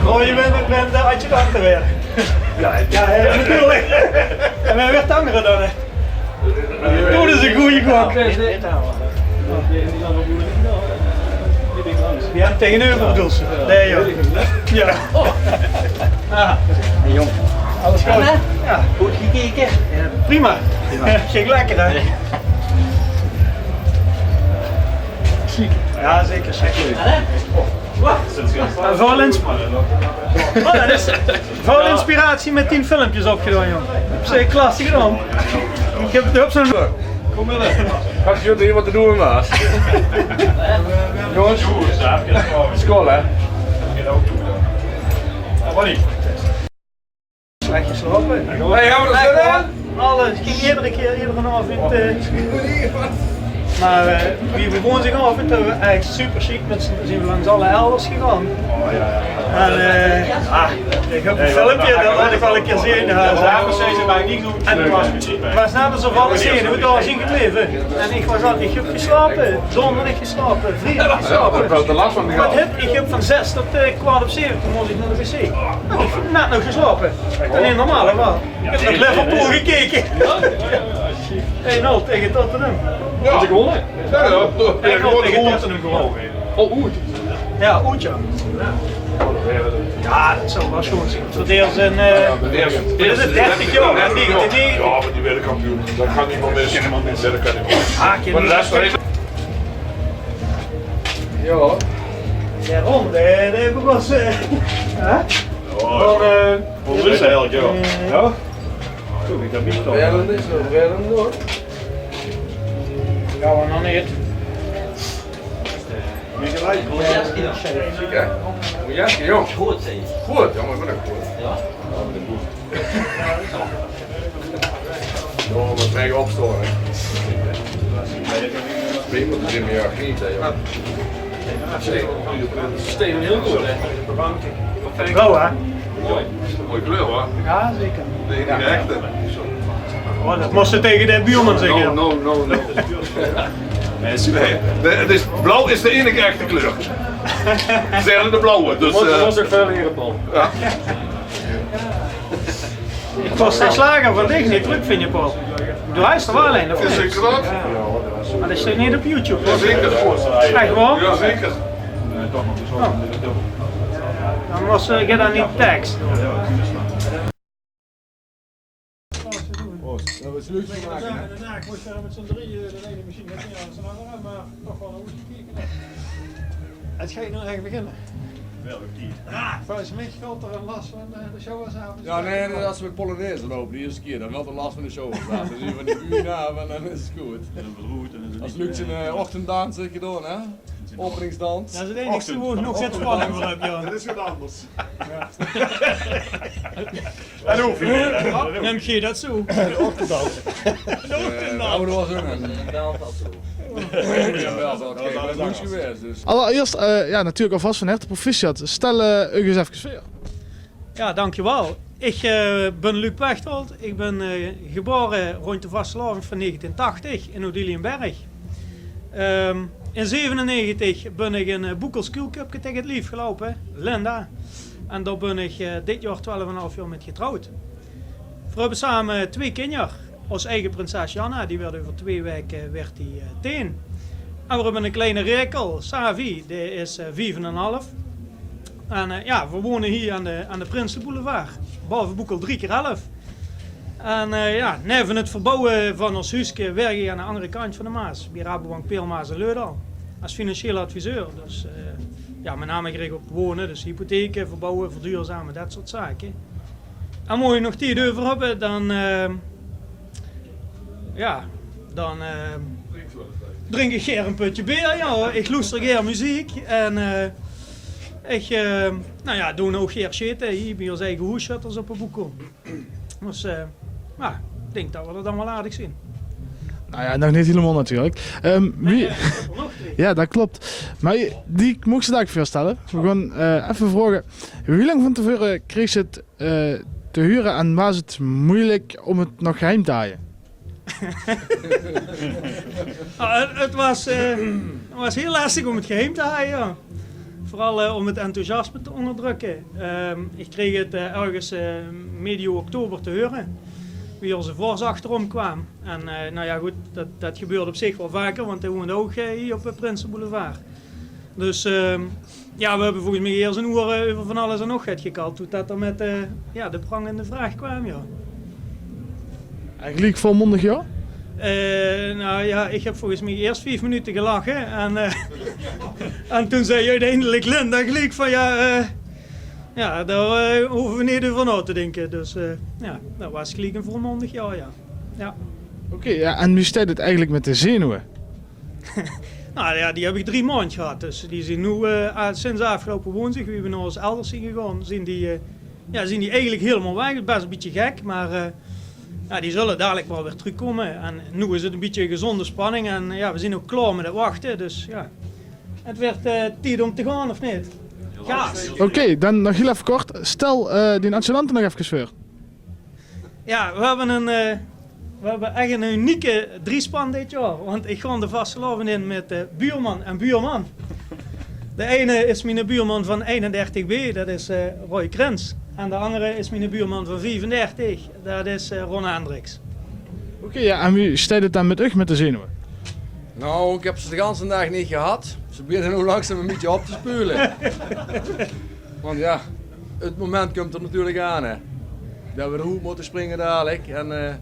Oh, je bent de adjudant weer. Ja, natuurlijk. En wij werd angeren dan. Toen is een goeie kok. Ja, tegenover bedoel ze. Nee joh. Ja. Hey jong. Alles goed? Ja, goed gekeken. Ja, prima. Ging lekker hè? Ziek. Ja zeker, zeker. Vol inspiratie met 10 filmpjes opgedaan, joh. Zeker klasse gedaan. Ik heb het op zo'n... Kom maar in. Gaat jullie hier wat te doen, maat? Jongens, school hè? Wat niet? Slecht geslapen. Hey, gaan we dat gedaan? Alles. Ik ging iedere avond. Maar wie begon zich af en toe echt super chic met z'n zijn we langs alle elders gegaan. En ik heb een filmpje, dat had ik wel een keer zien. Het was net alsof alles zien, we daar zien gebleven. En ik was al, ik heb geslapen, donderdag geslapen, vrijdag geslapen. Ik heb de last van gehad. Ik heb van 6 tot 6:15 toen moest ik naar de wc. Ik heb net nog geslapen. Dat is normaal hè wel. Ik heb naar Liverpool gekeken. 1-0 tegen Tottenham. Ja, had ik gewonnen? Ja, ja. Gewoon tegen Tottenham gewonnen. Oh, Oet. Ja, Oetje. Ja, dat zal wel schoon zijn. Voor deels een... dit is het 30 jaar, hè? 1990. Ja, maar die wereldkampioen, dat gaat niet meer missen. Dat kan niet meer. Maar de rest van Ja. Ja, rond, dat was... Hè? Hoe is het eigenlijk, joh? Ja? Toen ik dat niet toch. Ja, dat is zo. Weer dan door. Ja, maar nog niet. Zeker. Moet je jong. Goed zijn. Goed, jongen, ik ben ook goed. Ja. Jongen, wat mega opstoren. Ik moet er in mijn jaar genieten, joh. Steven heel goed, hè? Blauw, hè? Mooi kleur, hoor. Ja, zeker. Nee, niet de echte. Oh, dat moest ze tegen de buurman zeggen. No. Nee, het is, blauw is de enige echte kleur. Ze zeggen de blauwe, dus... Dat was ook veel leren, Paul. Ja. Ik was slager van dich niet druk, vind je, Paul? Doe hij er wel alleen, of Is niet? zeker dat? Maar dat staat niet op YouTube. Ja, zeker. Echt waar? Ja, zeker. Dan was je dan niet tekst. Dat was leuk te maken. Daarna moest je met z'n drieën de ene machine niet aan zijn andere, maar toch wel goed gekeken. Het gaat nou echt beginnen. Welke die? Volgens mij valt er een last van de showavond. Ja, nee, als we met Polonaise lopen, de eerste keer, dan valt er last van de show. Dan zien we van die buren af en dan is het goed. Als Luc zijn ochtenddans heeft gedaan, hè? Openingsdans. Dat is het enige woord nog zit spanning voor heb, Jan. Dat is wat anders. En hoef je neem je dat zo? Ochtenddans. Oude was ook een. Ja, wel, dat is langs geweest. Dus. Allereerst, ja, natuurlijk alvast van harte proficiat. Stel u eens even voor. Ja, dankjewel. Ik ben Luc Pechtold. Ik ben geboren rond de vastelavond van 1980 in Odiliënberg. In 1997 ben ik een Boekels Cup tegen het lief gelopen, Linda. En daar ben ik dit jaar 12,5 jaar met getrouwd. We hebben samen 2 kinderen. Ons eigen prinses Janna, die werd over 2 weken 10. En we hebben een kleine rekel, Savi, die is 4,5. En ja, we wonen hier aan de Prinsenboulevard, boven Boekel 3x11. En ja, neven het verbouwen van ons huisje werk ik aan de andere kant van de Maas, bij Rabobank Peelmaas en Leudal, als financieel adviseur. Dus ja, met name gericht op wonen, dus hypotheken, verbouwen, verduurzamen, dat soort zaken. En mooi nog die over hebben, dan ja, dan drink ik een putje bier, ja. Ik luister geen muziek en ik nou ja, doe ook geen shit hier bij ons eigen hoeshutters op een boekel. Dus nou, ik denk dat we er dan wel aardig zien. Nou ja, nog niet helemaal natuurlijk. Ja, dat klopt. Maar die mocht ze daar voorstellen. We gaan even vragen. Hoe lang van tevoren kreeg je het te huren en was het moeilijk om het nog geheim te houden? Het was heel lastig om het geheim te houden. Ja. Vooral om het enthousiasme te onderdrukken. Ik kreeg het ergens medio oktober te horen. Wie onze vors achterom kwam. En nou ja goed, dat gebeurde op zich wel vaker, want hij woonde ook hier op Prinsen Boulevard. Dus ja, we hebben volgens mij eerst een uur over van alles en nog gekald. Toen dat er met de prangende vraag kwam, ja. Eigenlijk volmondig ja? Nou ja, ik heb volgens mij eerst 5 minuten gelachen. En toen zei uiteindelijk Linda gelijk van ja, daar hoeven we niet over na te denken. Dus ja, dat was gelijk een volmondig ja. Oké, ja, en nu staat het eigenlijk met de zenuwen. Nou ja, die heb ik 3 maanden gehad. Dus die zijn nu sinds afgelopen woensdag, we hebben naar ons elders gegaan, zijn die eigenlijk helemaal weg. Best een beetje gek, maar ja, die zullen dadelijk wel weer terugkomen. En nu is het een beetje een gezonde spanning en ja, we zijn ook klaar met het wachten. Dus ja, het werd tijd om te gaan, of niet? Ja. Oké, dan nog heel even kort. Stel die adjudanten nog even voor. Ja, we hebben echt een unieke driespan dit jaar. Want ik ga de vastelavond in met buurman en buurman. De ene is mijn buurman van 31B, dat is Roy Krens. En de andere is mijn buurman van 35, dat is Ron Hendricks. Oké, ja, en wie staat het dan met u met de zenuwen? Nou, ik heb ze de hele dag niet gehad. Ze beginnen nu langzaam een beetje op te spelen. Want ja, het moment komt er natuurlijk aan. Hè. Dat we de hoek moeten springen dadelijk. En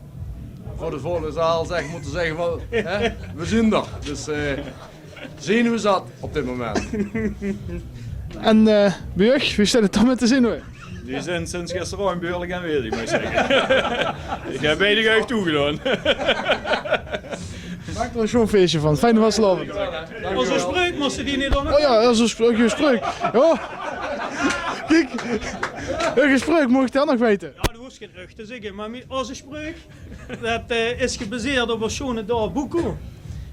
voor de volle zaal moeten zeggen van, hè, we zijn er. Dus zenuwen zat op dit moment. En bij u, wie staat het dan met de zenuwen? Die zijn sinds gisteren al behoorlijk aanwezig, moet ik zeggen. Ik heb beide uit toegedaan. Maak er zo'n feestje van. Fijne vastelavond. Onze spreuk moesten die niet onder. Oh ja, dat is een gesprek. Oh. Kijk, een gesprek mocht je dan nog weten. Ja, dat hoeft geen rug te zeggen, maar onze spreuk dat is gebaseerd op een schone dag boeken.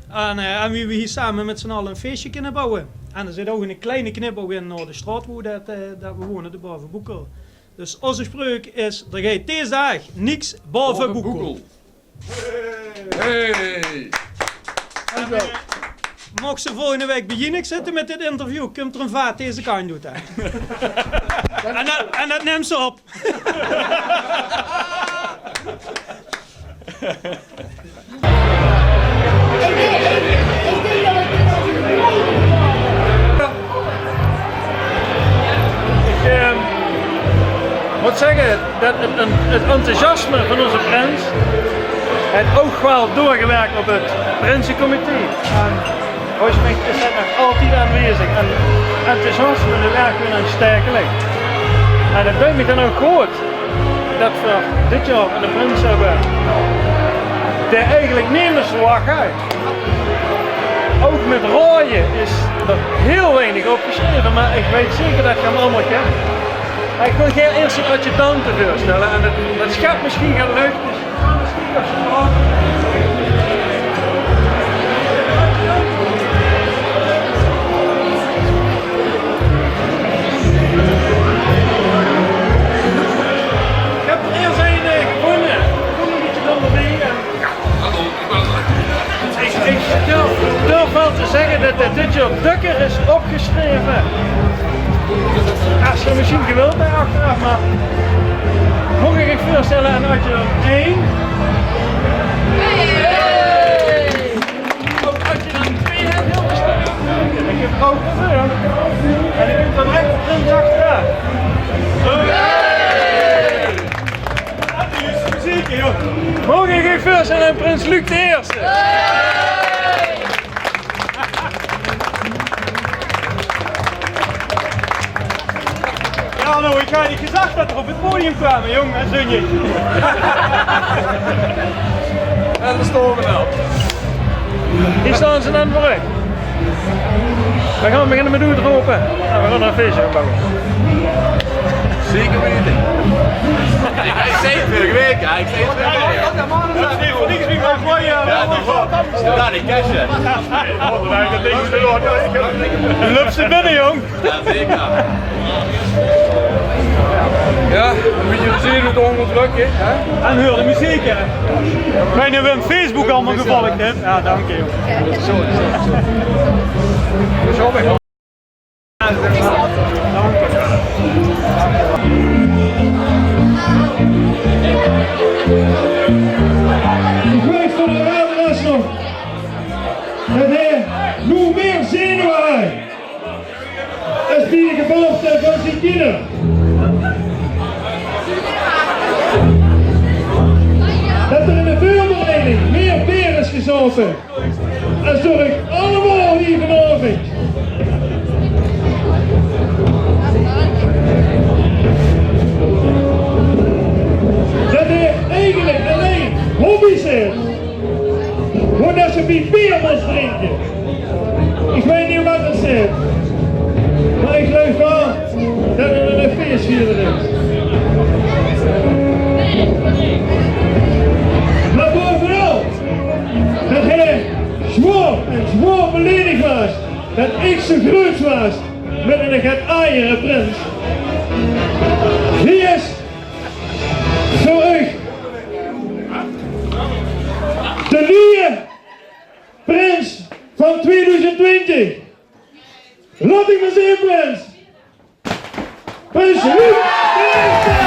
En wie we hier samen met z'n allen een feestje kunnen bouwen. En er zit ook een kleine knipoog in naar de straat waar dat we wonen, de boven Boekel. Dus onze spreuk is, er gaat deze dag niks boven Boekel. Hey! Mocht ze volgende week bij Jinek zitten met dit interview, komt er een vaat deze kant doet. En dat neemt ze op. Ik moet zeggen dat het enthousiasme van onze prins het ook wel doorgewerkt op het Prinsencomité. En volgens mij is dat nog altijd aanwezig. En enthousiasme werkt weer aan sterke ligt. En dat doet me dan ook goed dat we dit jaar een prins hebben die eigenlijk niemand verwacht uit. Ook met rooien is er heel weinig opgeschreven, maar ik weet zeker dat je hem allemaal kent. Ik wil geen eerste adjudanten voorstellen en dat schap misschien gaat leuk. Dus ik heb er eerst een gevonden. Kom een beetje onderweg. Ik durf wel te zeggen dat dit jaar dukker is opgeschreven. Als je misschien gewild bij achteraf, maar mocht ik je voorstellen aan adjudant 1. Ook adjudant 2 heeft heel bestemd. Ik heb ook gebeurd. En ik heb dan direct de prins achteraan. Dat is muziek, joh. Mocht ik je voorstellen aan prins Luc de Eerste. Ja, nou, ik had niet gezegd dat er op het podium kwamen, jong en zunje. En de stomen wel. Hier staan ze dan voor u. We gaan beginnen met u open. En we gaan er een feestje opbouwen. Zeker weten. Ik zei het vorige week, ja. Ik zei het vorige week. Dat is niet voor niks meer van mooi. Ja, die kastje. De lucht zit binnen, jong. Ja, zeker. Ja, een beetje de zenuwen onderdrukken. En hoor de muziek, hè. Wij hebben hem Facebook allemaal gevolgd, hè. Ja, dank je, jong. Zo. Ik weet van de raadras nog dat hij nog meer zenuwen had als die geboorte van zijn kinderen. Dat er in de vuurbereiding meer bier is gezopen als door ik allemaal hier vanavond. Dat hij eigenlijk alleen hobby's heeft, voordat ze bij bier moet drinken. Ik weet niet wat het zegt, maar ik geloof wel dat er een feestvierder is. Maar bovenal, dat hij zwaar beledigd was, dat ik zo groot was met een get-eieren prins. Hier is voor u de nieuwe prins van 2020. Laat ik maar zien, prins. Prins Luc Eerste.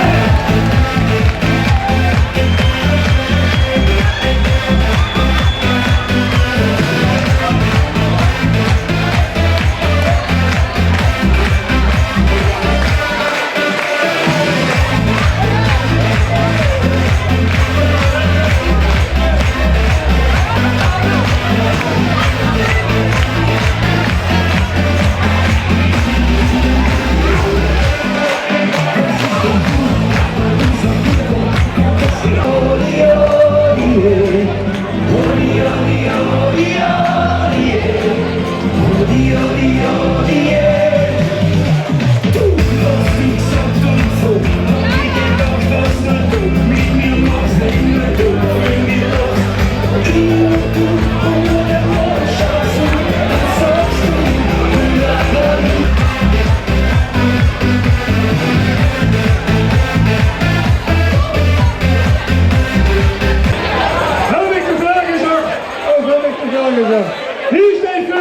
Hier staat voor u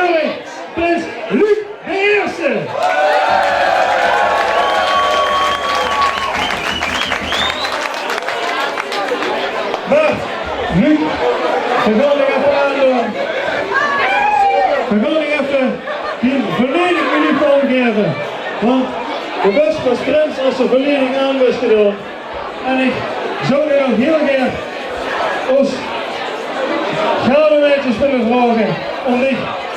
prins Luc Eerste. Maar Luc, we gaan even aandoen. We gaan even die verlening uniform geven. Want de best was prins als de verlening aan was gedaan. En ik zou u nog heel graag als galenwijtjes willen vragen om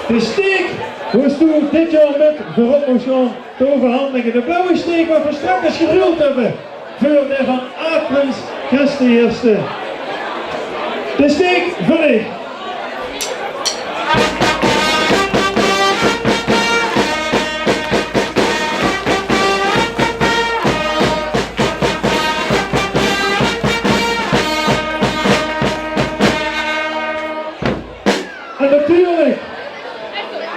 de steek, hoe toen dit jaar met voorop moest gaan, te overhandigen. De blauwe steek wat we straks geduld hebben voor de van Prins Christen Eerste. De steek verlicht. En natuurlijk,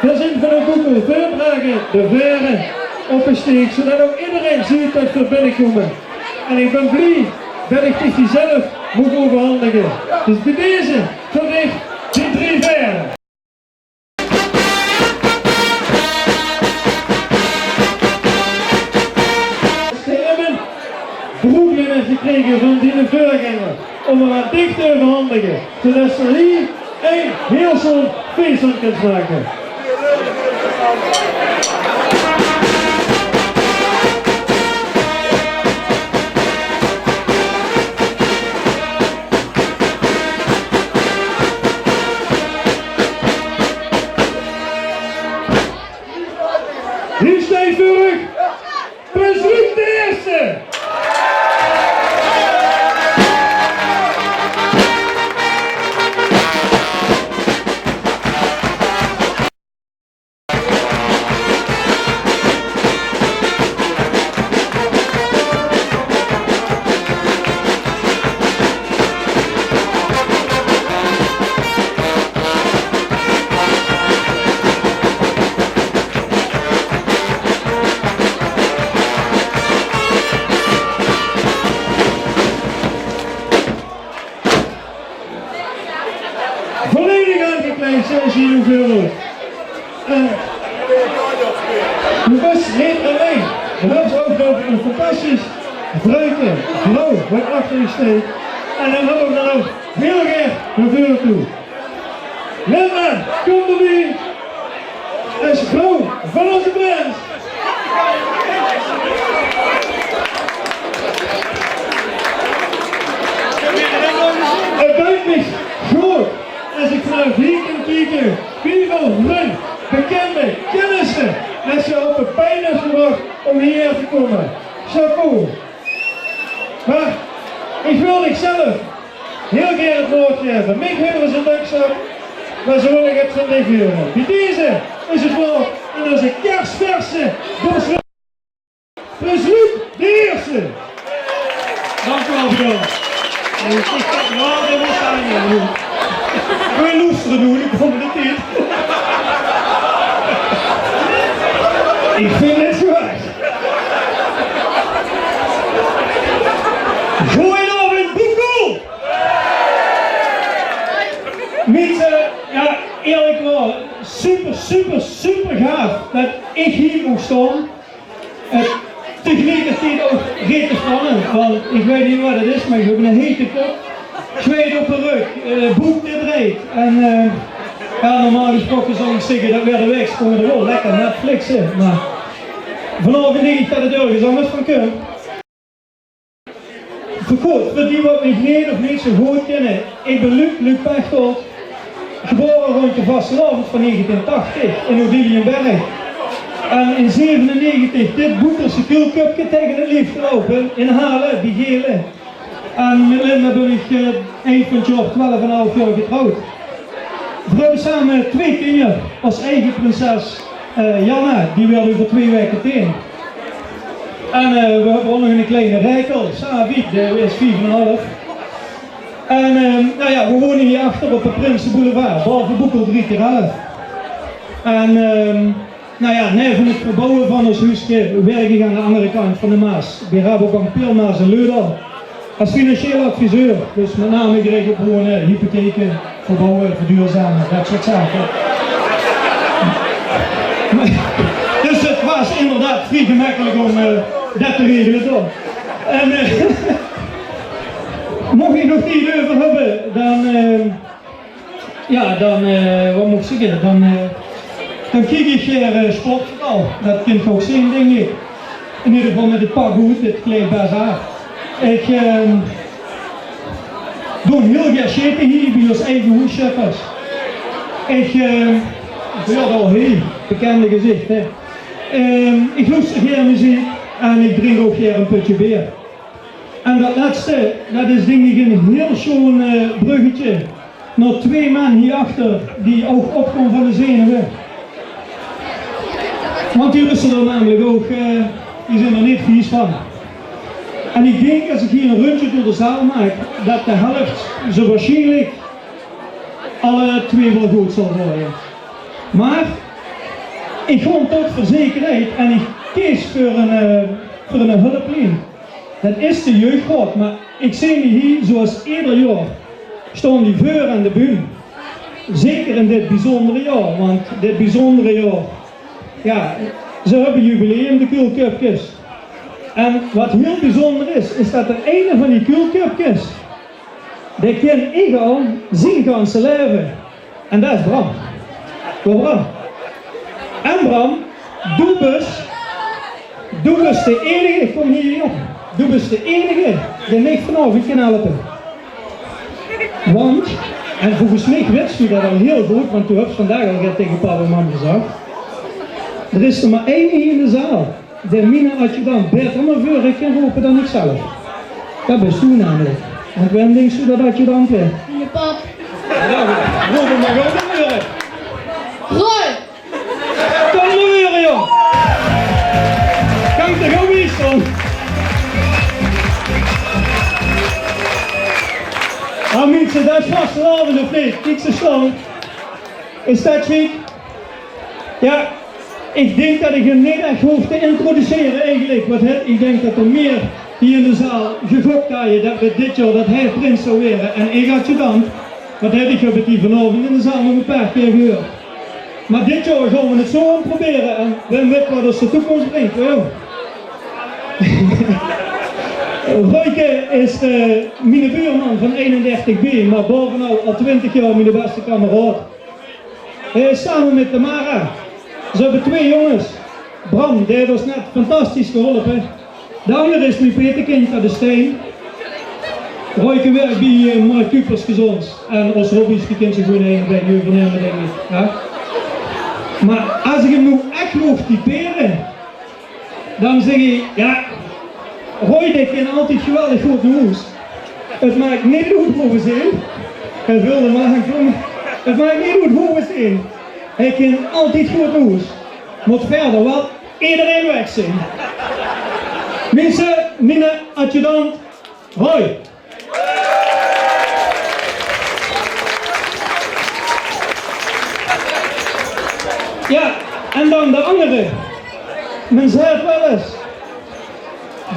er zijn van de boeken voordragen de veren op een steek, zodat ook iedereen ziet dat er binnenkomen. En ik ben blij dat ik die zelf moet overhandigen. Dus bij deze verricht die 3 veren. Broekje heeft gekregen van die voorganger om hem wat dicht te overhandigen, zodat ze hier een heel zo'n feest aan kan maken. Hier staat voor u Prins Luc de Eerste. Volledig aangekleed zoals hier hoeveel. De bus reed alleen. De hoofdafloop is fantastisch. Bruiken, Blauw, wordt achter je steekt. En dan hebben we dan ook Wilger naar voren toe. Lindman, kom erbij. Dat is Blauw van onze prins. Het buit me groot als ik vanuit hier kan kijken. Wie van mijn bekende kennissen dat ze op een pijn is gebracht om hierher te komen. Chapeau. Maar ik wil zelf heel graag het woord geven. Mick hebben ze een dankzak, maar zo wil ik het van dit horen. Bij deze is het woord en onze kerstverse Bos Prins Luc de Eerste. Dank u wel, bedankt. Ja, dat was aan je. Wil je loesteren doen? Ik vond het niet. Ik vind het zo erg. Goedenavond, Boekel! Mensen, ja, eerlijk wel, super gaaf dat ik hier mocht staan. Tegelijkertijd ook rete spannend, want ik weet niet wat het is, maar ik heb een hete kop, zweet op de rug, broek dit reed. En ja, normaal gesproken zou ik zeggen dat weer de weg gewoon wel lekker Netflixen, maar vanavond denk ik dat het ergens anders van kunnen. Voor die wat me geen of niet zo goed kennen, ik ben Luc Pechtold, geboren rond de vastelavond van 1980 in Odiliënberg. En in 1997 dit Boekerse Kulcupje tegen het lief gelopen in Halen, bij Gele. En met Linda ben ik eind van het jaar 12,5 jaar getrouwd. We hebben samen 2 kinderen als eigen prinses Janna, die werden voor 2 weken tegen. En we hebben ook nog een kleine rijkel, Savi, die is 4,5. En nou ja, we wonen hier achter op de Prinsenboulevard, behalve Boekel 3 keer 11. En nou ja, neven het verbouwen van ons huisje werk ik aan de andere kant van de Maas, bij Rabobank Pilmaas en Leudal. Als financieel adviseur, dus met name gericht op gewoon hypotheken, verbouwen, verduurzamen, dat soort zaken. Dus het was inderdaad vrij gemakkelijk om dat te regelen toch. En mocht je nog niet over hebben, dan ja, dan wat moet ik zeggen, dan kijk ik hier sportverhaal. Dat kunt je ook zien, denk ik. In ieder geval met het pak goed, het kleedt best aan. Ik doe heel graag zitten hier bij ons eigen hoeschappers. Ik word al heel bekende gezicht. Hè. Ik luister graag muziek en ik drink ook graag een putje bier. En dat laatste, dat is denk ik een heel schoon bruggetje naar 2 man hierachter die ook opkomen van de zenuwen. Want die rusten er namelijk ook, die zijn er niet vies van. En ik denk als ik hier een rondje door de zaal maak, dat de helft zo waarschijnlijk alle 2 wel goed zal worden. Maar ik ga toch voor zekerheid en ik kies voor een hulplijn. Dat is de jeugdraad, maar ik zie me hier zoals ieder jaar staan die voor aan de bühne. Zeker in dit bijzondere jaar, want dit bijzondere jaar, ja, ze hebben jubileum, de Kulcupjes. En wat heel bijzonder is dat er een van die Kulcupjes, die ken ik al zien ganse leven. En dat is Bram. Bram. En Bram, doe bent de enige, kom hier op, doe bent de enige die mij vanavond kan helpen. Want, en volgens mij wist u dat al heel goed, want u hebt vandaag al tegen papa en mama gezegd. Er is er maar één hier in de zaal. De mina adjudant beter maar voor ik kan roepen dan ik zelf. Dat bent u namelijk. Want wanneer denkt u dat adjudant weer? Je pap. Ja, roep hem maar gewoon weer. Roy! Kom maar weer, joh! Kan ik er gewoon weer staan? Ah, mensen, dat is vastelavond of niet? Kijk ze staan. Is dat chic? Ja. Ik denk dat ik hem niet echt hoef te introduceren eigenlijk, want ik denk dat er meer hier in de zaal gegokt hadden dat we dit jaar dat hij prins zou worden en ik adjudant, want ik heb het hier vanavond in de zaal nog een paar keer gehoord. Maar dit jaar gaan we het zo aan proberen en we weten wat ons de toekomst brengt, joh. Royke is mijn buurman van 31B, maar bovenal al 20 jaar mijn beste kameraad. Hij is samen met Tamara. Ze hebben 2 jongens. Bram, die heeft ons net fantastisch geholpen. De andere is nu Peterkind uit de Steen. Royke werkt bij Mark Kupers gezond. En als hobby's kent ze gewoon heen bij nu vernemen, denk ik. Ja? Maar als ik hem nu echt mocht typeren, dan zeg ik, ja, Royke kan altijd geweldig goed nieuws. Het maakt niet uit hoe we zijn. Hij wilde maar komen. Het maakt niet uit hoe we zijn. Hij kan altijd goed nieuws. Moet verder wat iedereen weg zijn. Mensen, mijn adjudant, hoi. Ja, en dan de andere. Men zegt wel eens,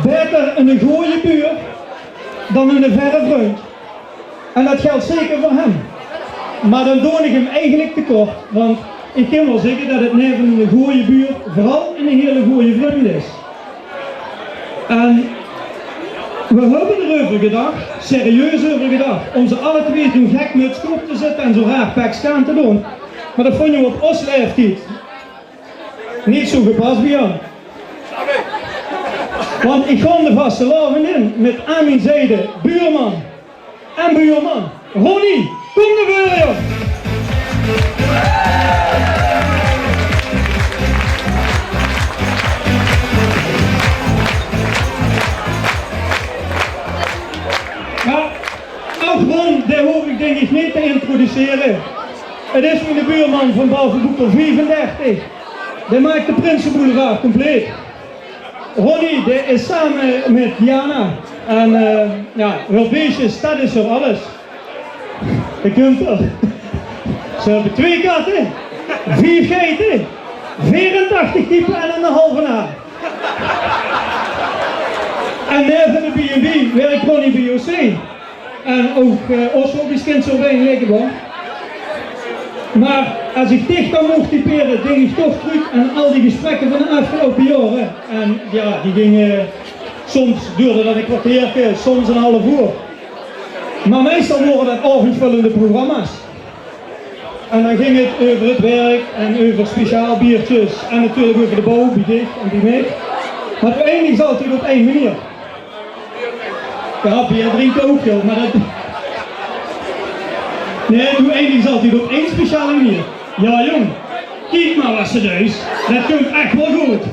beter een goeie buur dan een verre vriend. En dat geldt zeker voor hem. Maar dan doe ik hem eigenlijk tekort, want ik kan wel zeggen dat het neven een goeie buur vooral een hele goeie vriend is. En we hebben erover gedacht, serieus over gedacht, om ze alle twee toen gek met kop te zetten en zo raar pakstaan te doen. Maar dat vond je op ons leeftijd niet zo gepast bij jou. Want ik ga de vaste laven in met aan mijn zijde buurman en buurman. Ronnie, kom naar voren joh! Ja, nou Ron, die hoef ik denk ik niet te introduceren. Het is mijn buurman van Bovenboekel 35. Die maakt de Prinsenboulevard compleet. Ronnie, die is samen met Diana. En ja, wel beestjes, dat is er alles. Je kunt er. Ze hebben 2 katten, 4 geiten, 84 typen en een halve naam. En neven de B&B werkt Ronnie bij OC. En ook Oslobies kent zo weinig lekker hoor. Maar als ik dicht kan mocht typeren, denk ik toch terug aan al die gesprekken van de afgelopen jaren. En ja, die gingen, soms duurde dat een kwartiertje, soms een half uur. Maar meestal worden dat avondvullende programma's. En dan ging het over het werk en over speciaal biertjes en natuurlijk over de bouw, bij dich en bij mij. Maar het eindigt altijd op 1 manier. Ja, bier drinken ook joh, maar dat... Nee, doe eindigt altijd op 1 speciale manier. Ja jong, kijk maar wat serieus, dat komt echt wel goed.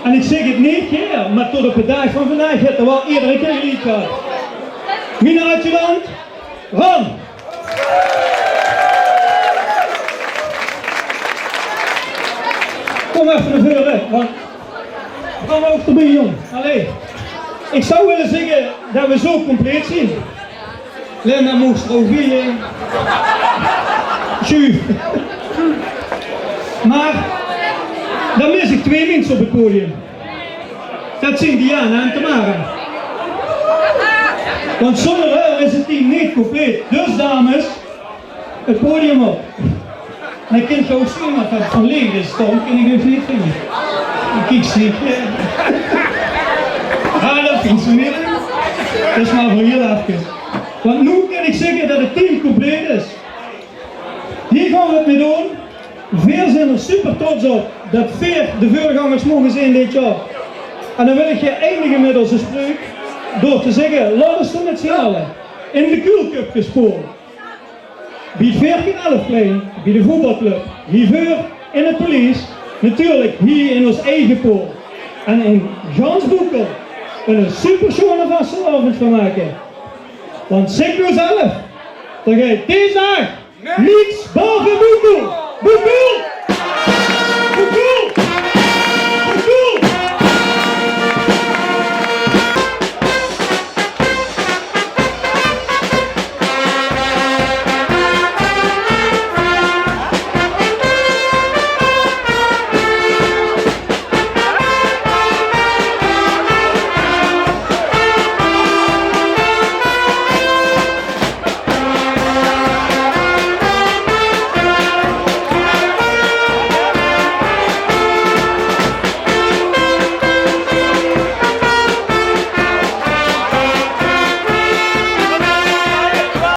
En ik zeg het niet keer, maar tot op de dag van vandaag heeft er wel iedere keer iets gehad. Mijn adjudant, Ron! Kom even naar voren, want we gaan ook erbij jong. Allee, ik zou willen zeggen dat we zo compleet zijn. Lena moest er ook weer. Juif. Maar dan mis ik 2 mensen op het podium. Dat zijn Diana en Tamara. Want zonder haar is het team niet compleet. Dus dames, het podium op. En ik kan ook zien dat het van leeg is, dan kan ik even niet vinden. Ik kijk niet. Ah, dat vindt ze niet. Dat is maar voor heel even. Want nu kan ik zeggen dat het team compleet is. Hier gaan we het mee doen. Veel zijn er super trots op dat 4 de voorgangers mogen zijn dit jaar. En dan wil ik je eindigen met onze spreuk door te zeggen, laten we met z'n allen in de Kuulcup gespoord. Bij het 14-11-plein, bij de voetbalclub, hiervoor in het police, natuurlijk hier in ons eigen pool. En in Gansboekel een super schone vastelavond van maken. Want zeg nou zelf, dan ga je deze dag niets boven Boekel. Boekel!